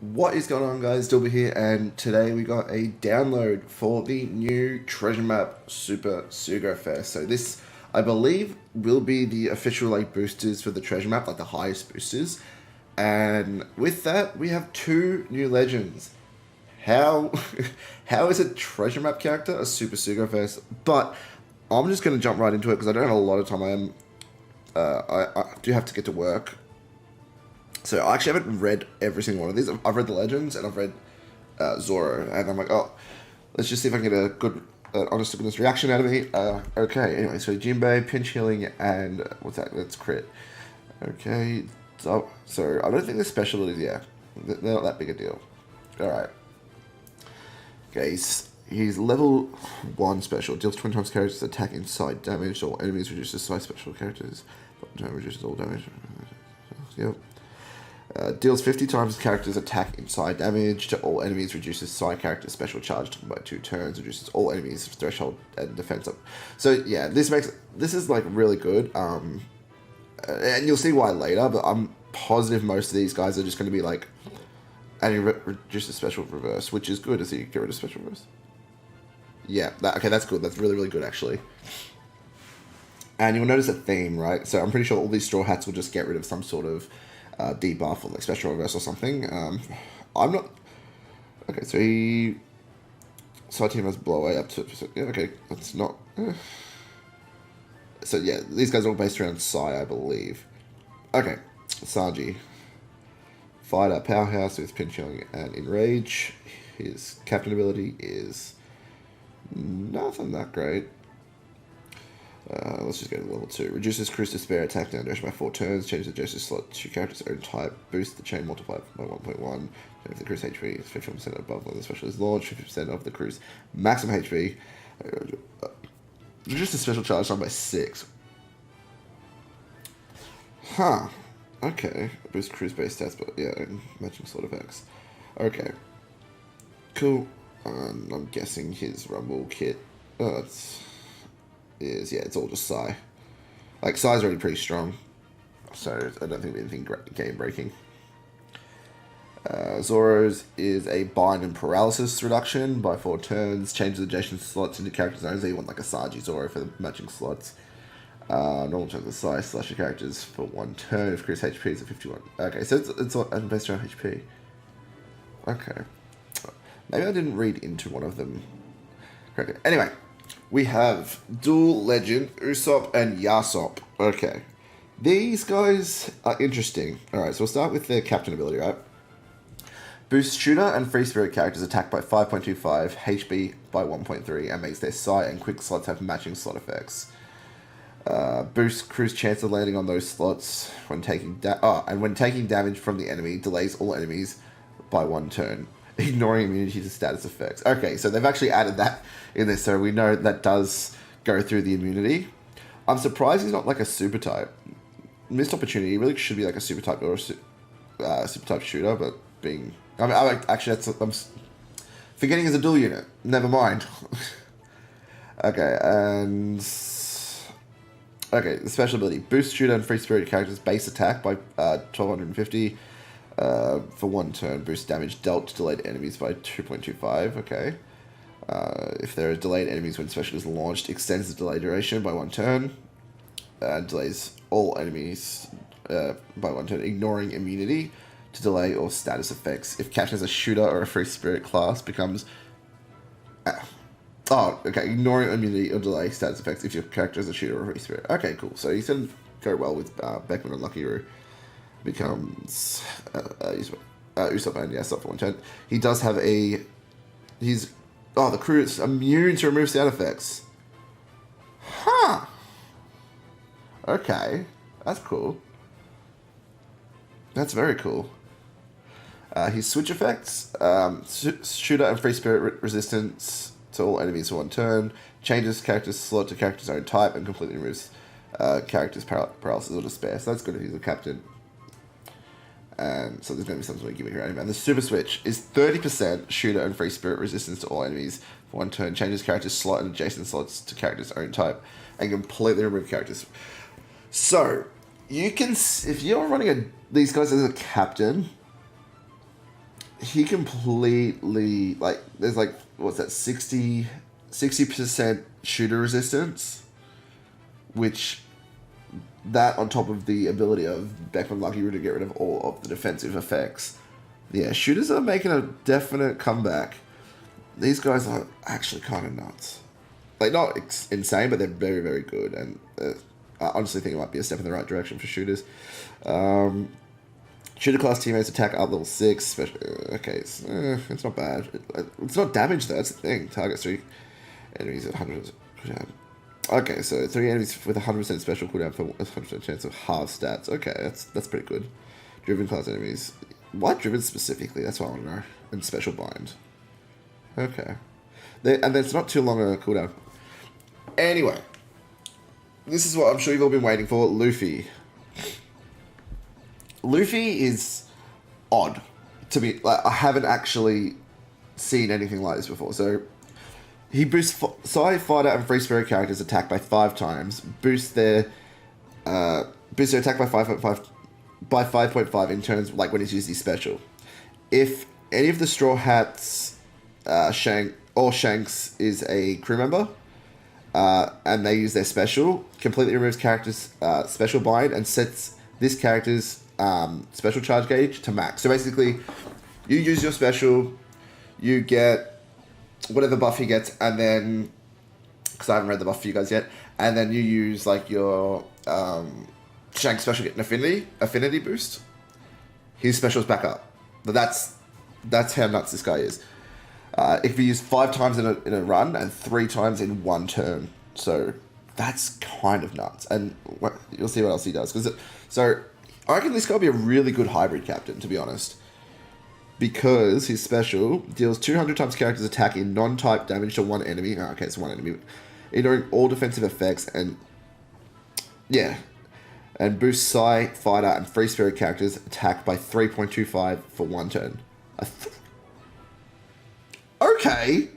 What is going on, guys? Dylba here, and today we got a download for the new treasure map Super SUGOFEST. So this, I believe, will be the official boosters for the treasure map, like the highest boosters. And with that, we have two new legends. How how is a treasure map character a Super SUGOFEST? But I'm just gonna jump right into it because I don't have a lot of time. I do have to get to work. So I actually haven't read every single one of these. I've read the legends and I've read Zoro, and I'm like, oh, let's just see if I can get a good, honest to goodness reaction out of me. Okay, anyway, so Jinbe, pinch healing, and what's that? That's crit. Okay, so I don't think the special abilities, yeah, they're not that big a deal. All right. Okay, he's level 1 special. Deals 20 times characters attack inside damage. All enemies reduces side special characters. Bottom reduces all damage. Yep. Deals 50 times characters attack inside damage to all enemies, reduces side characters special charge by 2 turns, reduces all enemies threshold and defense up. So yeah, this is like really good. And you'll see why later, but I'm positive most of these guys are just going to be like, and he reduces special reverse, which is good. Does he get rid of special reverse? Yeah, okay, that's good. That's really good actually. And you'll notice a theme, right? So I'm pretty sure all these straw hats will just get rid of some sort of debuff or like special reverse or something. I'm not. Okay, so he side team has blow away up to. Yeah, okay, that's not. So yeah, these guys are all based around Sai, I believe. Okay, Sanji, fighter, powerhouse with pinch healing and enrage. His captain ability is nothing that great. Let's just go to level 2. Reduces Crew's Despair attack down duration by 4 turns. Changes the Joseph slot to character's own type. Boost the chain multiplier by 1.1. If the crew's HP is 50% above when the special is launched, 50% of the crew's maximum HP. Reduce the special charge down by 6. Huh. Okay. Boost crew's base stats, but yeah, matching slot effects. Okay. Cool. I'm guessing his Rumble kit. Oh, it's all just Sai. Like, Sai's already pretty strong, so I don't think it'll be anything game breaking. Zoro's is a bind and paralysis reduction by 4 turns. Changes adjacent slots into character zones. So you want like a Sanji Zoro for the matching slots. Normal turns of Sai slash your characters for 1 turn if Chris HP is at 51. Okay, so it's based around HP. Okay, maybe I didn't read into one of them correctly. Anyway. We have dual legend, Usopp and Yasopp. Okay. These guys are interesting. Alright, so we'll start with their captain ability, right? Boosts shooter and free spirit characters attack by 5.25, HP by 1.3, and makes their sight and quick slots have matching slot effects. Boosts crew's chance of landing on those slots when taking when taking damage from the enemy, delays all enemies by 1 turn. Ignoring immunity to status effects. Okay, so they've actually added that in there, so we know that does go through the immunity. I'm surprised he's not like a super type. Missed opportunity. He really should be like a super type or a super type shooter, but being... I'm forgetting he's a dual unit. Never mind. Okay, and... Okay, the special ability. Boost shooter and free spirit characters base attack by 1250. For 1 turn, boost damage dealt to delayed enemies by 2.25. Okay. If there are delayed enemies when special is launched, extends the delay duration by 1 turn. Delays all enemies by 1 turn, ignoring immunity to delay or status effects. If captured as a shooter or a free spirit class, becomes... ignoring immunity or delay status effects if your character is a shooter or a free spirit. Okay, cool. So he's going to go well with Beckman and Lucky Roo. Becomes Usopp and Yasopp for 1 turn. He does have the crew is immune to remove sound effects. Huh. Okay. That's cool. That's very cool. His switch effects, shooter and free spirit resistance to all enemies for 1 turn, changes character's slot to character's own type, and completely removes character's paralysis or despair. So that's good if he's a captain. And so there's going to be some sort of gimmick around him. And the super switch is 30% shooter and free spirit resistance to all enemies for 1 turn. Changes character's slot and adjacent slots to character's own type. And completely remove characters. So, you can... If you're running these guys as a captain, he completely, like, there's like, what's that, 60% shooter resistance, which that on top of the ability of Beckman Lucky to get rid of all of the defensive effects. Yeah, shooters are making a definite comeback. These guys are actually kind of nuts. Like, not insane, but they're very, very good. And I honestly think it might be a step in the right direction for shooters. Shooter class teammates attack up level 6. Okay, it's not bad. It's not damage, though. That's the thing. Targets 3 enemies at 100%. Okay, so 3 enemies with 100% special cooldown for 100% chance of half stats. Okay, that's pretty good. Driven class enemies. What driven specifically? That's what I want to know. And special bind. Okay. And it's not too long a cooldown. Anyway. This is what I'm sure you've all been waiting for. Luffy. Luffy is odd to me. Like, I haven't actually seen anything like this before. So, he boosts Psy, Fighter, and Free Spirit characters' attack by 5 times. Boosts their attack by 5.5 in turns, like when he's used his special. If any of the Straw Hats, Shanks is a crew member, and they use their special, completely removes character's special bind and sets this character's special charge gauge to max. So basically, you use your special, you get whatever buff he gets, and then, because I haven't read the buff for you guys yet, and then you use like your Shank special, get an affinity boost. His special's back up. But that's how nuts this guy is. If you use 5 times in a run and 3 times in 1 turn, so that's kind of nuts. And you'll see what else he does. So I reckon this guy will be a really good hybrid captain, to be honest. Because his special deals 200 times character's attack in non-type damage to 1 enemy. Oh, okay, it's 1 enemy. Ignoring all defensive effects and... yeah. And boosts Psy, Fighter, and Free Spirit characters' attack by 3.25 for 1 turn. Okay.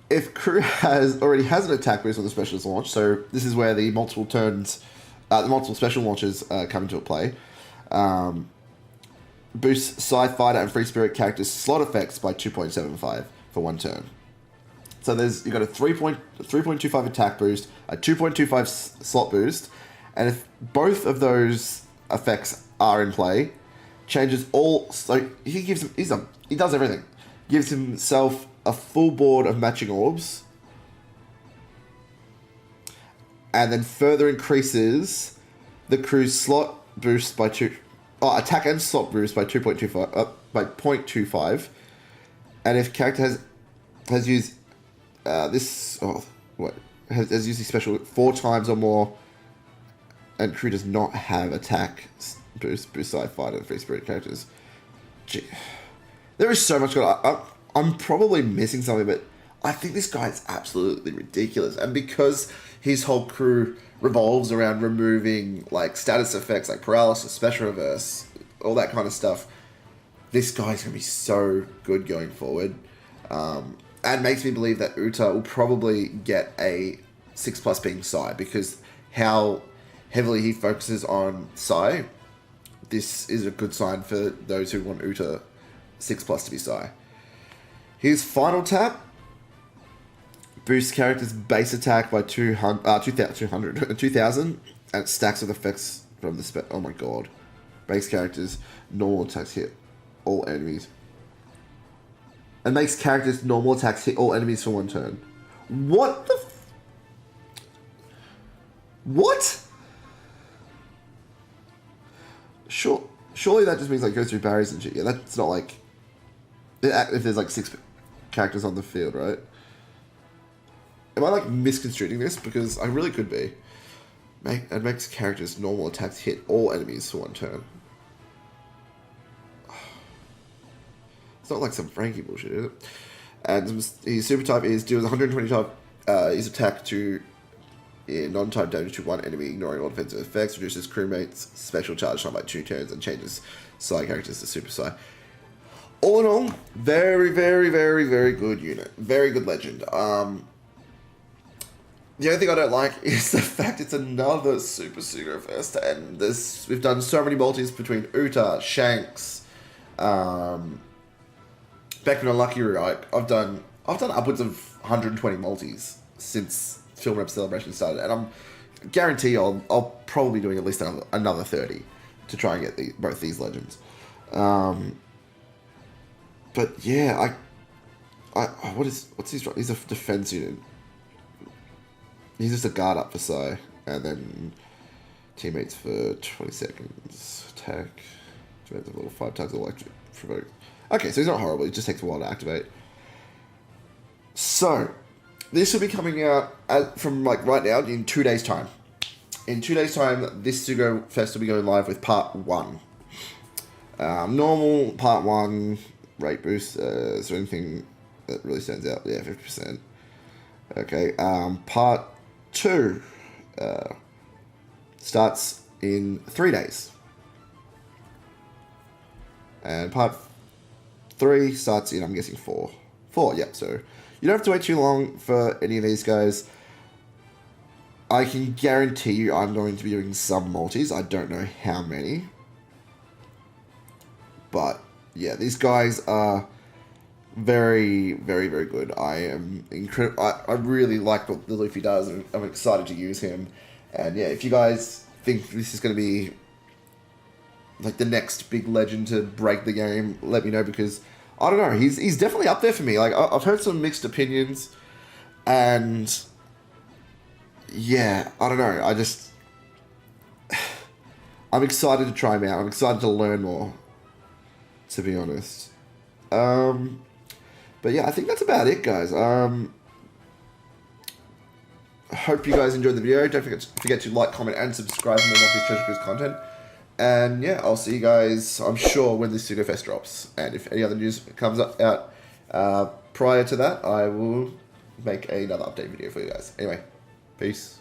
If crew already has an attack boost on the specialist launch, so this is where the multiple special launches come into play. Boosts Psy, Fighter, and Free Spirit characters' slot effects by 2.75 for 1 turn. So you've got a 3.25 attack boost, a 2.25 slot boost, and if both of those effects are in play, changes all. So he does everything. Gives himself a full board of matching orbs, and then further increases the crew's slot boost by attack and slot boost by 0.25, and if character has used has used his special 4 times or more, and crew does not have attack boost Psy, Fighter, and Free Spirit characters. Gee, there is so much going on. I'm probably missing something, but I think this guy is absolutely ridiculous. And because his whole crew revolves around removing like status effects like paralysis, special reverse, all that kind of stuff, this guy's going to be so good going forward. And makes me believe that Uta will probably get a 6+ being Psy, because how heavily he focuses on Psy, this is a good sign for those who want Uta 6+ to be Psy. His final tap boosts character's base attack by 2,000, and it stacks with effects from the oh my god. Base characters normal attacks hit all enemies. And makes characters' normal attacks hit all enemies for 1 turn. What the what? Surely that just means like goes through barriers and shit. Yeah, that's not like if there's like 6 characters on the field, right? Am I like misconstruing this? Because I really could be. It makes characters' normal attacks hit all enemies for 1 turn. It's not like some Frankie bullshit, is it? And his super type is deals 120 type his attack to non-type damage to 1 enemy, ignoring all defensive effects, reduces crewmates' special charge time by 2 turns, and changes Psy characters to Super Psy. All in all, very, very, very, very good unit. Very good legend. The only thing I don't like is the fact it's another Super SUGOFEST, and we've done so many multis between Uta, Shanks, Beckman and Lucky Right. I've done upwards of 120 multis since Film Rep Celebration started, and I'm guarantee I'll probably be doing at least another 30 to try and get both these legends. But yeah, what's his? He's a defense unit. He's just a guard up for Sai, and then teammates for 20 seconds. Attack. Demands a little 5 times electric provoke. Okay, so he's not horrible. It just takes a while to activate. So, this will be coming out from like right now in 2 days' time. In 2 days' time, this SUGOFEST will be going live with part 1. Normal part 1 rate boost. Is there anything that really stands out? Yeah, 50%. Okay. Part 2 starts in 3 days. And part 3 starts in, I'm guessing, 4. 4, yeah. So you don't have to wait too long for any of these guys. I can guarantee you I'm going to be doing some multis. I don't know how many. But yeah, these guys are very, very, very good. I am incredible. I really like what the Luffy does, and I'm excited to use him. And yeah, if you guys think this is going to be like the next big legend to break the game, let me know, because I don't know. He's definitely up there for me. Like I've heard some mixed opinions, and yeah, I don't know. I'm excited to try him out. I'm excited to learn more, to be honest. But yeah, I think that's about it, guys. Hope you guys enjoyed the video. Don't forget to like, comment, and subscribe for more Luffy Treasure Cruise content. And yeah, I'll see you guys, I'm sure, when this SUGOFEST drops. And if any other news comes out prior to that, I will make another update video for you guys. Anyway, peace.